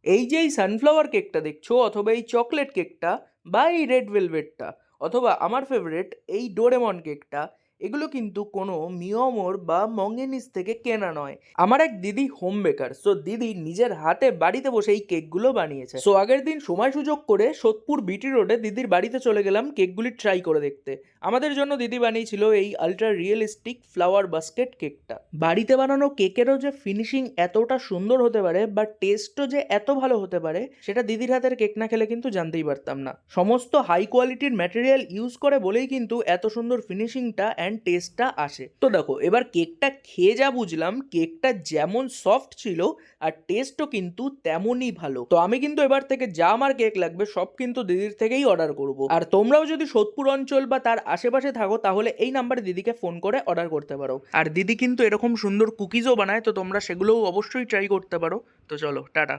এই যে এই সানফ্লাওয়ার কেকটা দেখছো, অথবা এই চকলেট কেকটা, বা এই রেড ভেলভেটটা, অথবা আমার ফেভারিট এই ডোরেমন কেকটা, এগুলো কিন্তু কোনো মিয়মোর বা মঙ্গেনিস থেকে কেনা নয়। আমার এক দিদি হোম বেকার, সো দিদি নিজের হাতে বাড়িতে বসে এই কেকগুলো বানিয়েছে। সো আগের দিন সময় সুযোগ করে সোদপুর বিটি রোডে দিদির বাড়িতে চলে গেলাম কেকগুলি ট্রাই করে দেখতে। আমাদের জন্য দিদি বানিয়েছিল এই আলট্রা রিয়েলিস্টিক ফ্লাওয়ার বাস্কেট কেকটা। বাড়িতে বানানো কেকেরও যে ফিনিশিং এতটা সুন্দর হতে পারে বা টেস্টও যে এত ভালো হতে পারে, সেটা দিদির হাতের কেক না খেলে কিন্তু জানতেই পারতাম না। সমস্ত হাই কোয়ালিটির ম্যাটেরিয়াল ইউজ করে বলেই কিন্তু এত সুন্দর ফিনিশিংটা অ্যান্ড টেস্টটা আসে। তো দেখো, এবার কেকটা খেয়ে যা বুঝলাম, কেকটা যেমন সফট ছিল আর টেস্টও কিন্তু তেমনই ভালো। তো আমি কিন্তু এবার থেকে যা আমার কেক লাগবে সব কিন্তু দিদির থেকেই অর্ডার করব। আর তোমরাও যদি সোদপুর অঞ্চল বা তার আশেপাশে থাকো তাহলে এই নাম্বারে দিদিকে ফোন করে অর্ডার করতে পারো। আর দিদি কিন্তু এরকম সুন্দর কুকিজও বানায়, তো তোমরা সেগুলোও অবশ্যই ট্রাই করতে পারো। তো চলো, টাটা।